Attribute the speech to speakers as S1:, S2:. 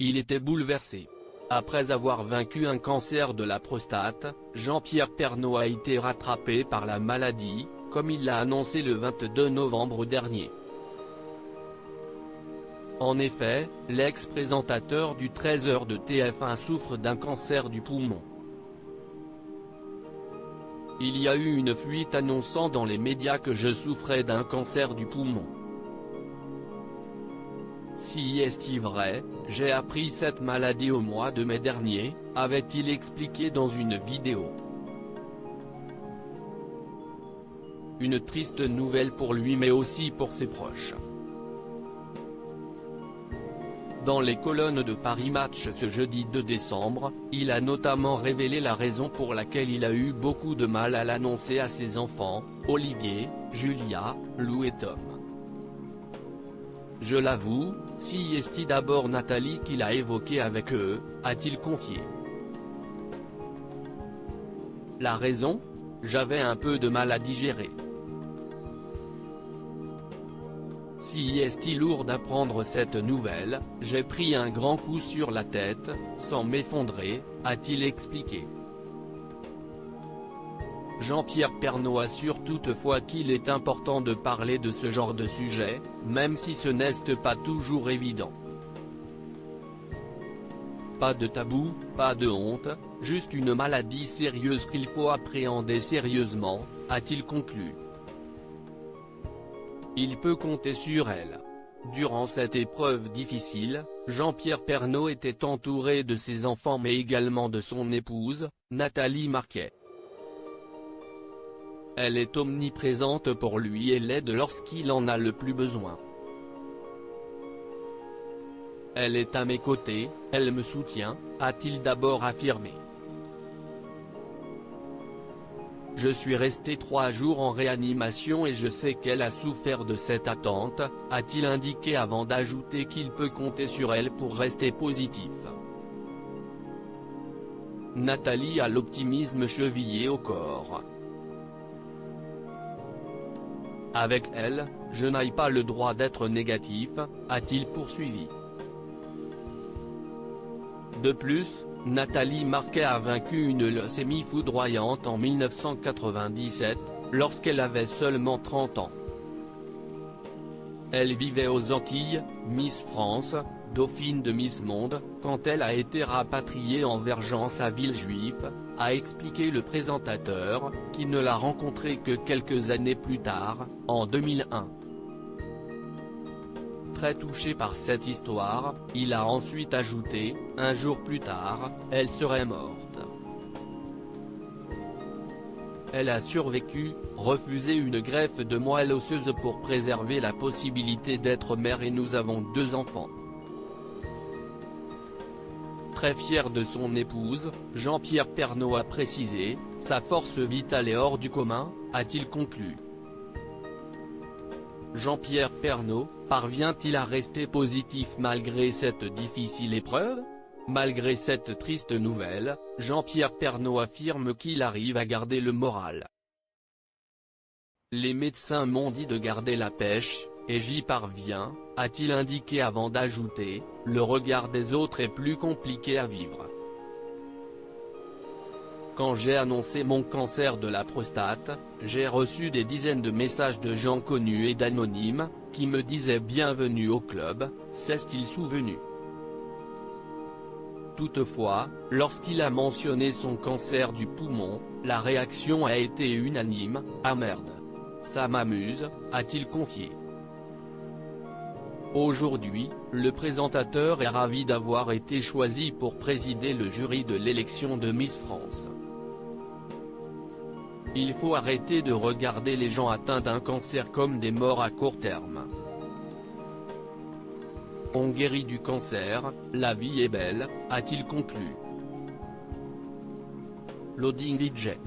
S1: Il était bouleversé. Après avoir vaincu un cancer de la prostate, Jean-Pierre Pernaut a été rattrapé par la maladie, comme il l'a annoncé le 22 novembre dernier. En effet, l'ex-présentateur du 13h de TF1 souffre d'un cancer du poumon. Il y a eu une fuite annonçant dans les médias que je souffrais d'un cancer du poumon. Si est-il vrai, j'ai appris cette maladie au mois de mai dernier, avait-il expliqué dans une vidéo. Une triste nouvelle pour lui mais aussi pour ses proches. Dans les colonnes de Paris Match ce jeudi 2 décembre, il a notamment révélé la raison pour laquelle il a eu beaucoup de mal à l'annoncer à ses enfants, Olivier, Julia, Lou et Tom. Je l'avoue, si est d'abord Nathalie qu'il a évoqué avec eux, a-t-il confié. La raison ? J'avais un peu de mal à digérer. Si est lourd d'apprendre cette nouvelle, j'ai pris un grand coup sur la tête, sans m'effondrer, a-t-il expliqué. Jean-Pierre Pernaut assure toutefois qu'il est important de parler de ce genre de sujet, même si ce n'est pas toujours évident. Pas de tabou, pas de honte, juste une maladie sérieuse qu'il faut appréhender sérieusement, a-t-il conclu. Il peut compter sur elle. Durant cette épreuve difficile, Jean-Pierre Pernaut était entouré de ses enfants mais également de son épouse, Nathalie Marquet. Elle est omniprésente pour lui et l'aide lorsqu'il en a le plus besoin. Elle est à mes côtés, elle me soutient, a-t-il d'abord affirmé. Je suis resté 3 jours en réanimation et je sais qu'elle a souffert de cette attente, a-t-il indiqué avant d'ajouter qu'il peut compter sur elle pour rester positif. Nathalie a l'optimisme chevillé au corps. Avec elle, je n'ai pas le droit d'être négatif, a-t-il poursuivi. De plus, Nathalie Marquet a vaincu une leucémie foudroyante en 1997, lorsqu'elle avait seulement 30 ans. Elle vivait aux Antilles, Miss France, dauphine de Miss Monde, quand elle a été rapatriée en Vergence à Villejuif, a expliqué le présentateur, qui ne l'a rencontrée que quelques années plus tard, en 2001. Très touché par cette histoire, il a ensuite ajouté, un jour plus tard, elle serait morte. Elle a survécu, refusé une greffe de moelle osseuse pour préserver la possibilité d'être mère et nous avons 2 enfants. Très fier de son épouse, Jean-Pierre Pernaut a précisé, sa force vitale est hors du commun, a-t-il conclu. Jean-Pierre Pernaut, parvient-il à rester positif malgré cette difficile épreuve ? Malgré cette triste nouvelle, Jean-Pierre Pernaut affirme qu'il arrive à garder le moral. Les médecins m'ont dit de garder la pêche, et j'y parviens, a-t-il indiqué avant d'ajouter, le regard des autres est plus compliqué à vivre. Quand j'ai annoncé mon cancer de la prostate, j'ai reçu des dizaines de messages de gens connus et d'anonymes, qui me disaient bienvenue au club, s'est-il souvenu. Toutefois, lorsqu'il a mentionné son cancer du poumon, la réaction a été unanime, ah merde. Ça m'amuse, a-t-il confié. Aujourd'hui, le présentateur est ravi d'avoir été choisi pour présider le jury de l'élection de Miss France. Il faut arrêter de regarder les gens atteints d'un cancer comme des morts à court terme. On guérit du cancer, la vie est belle, a-t-il conclu. Loading DJ.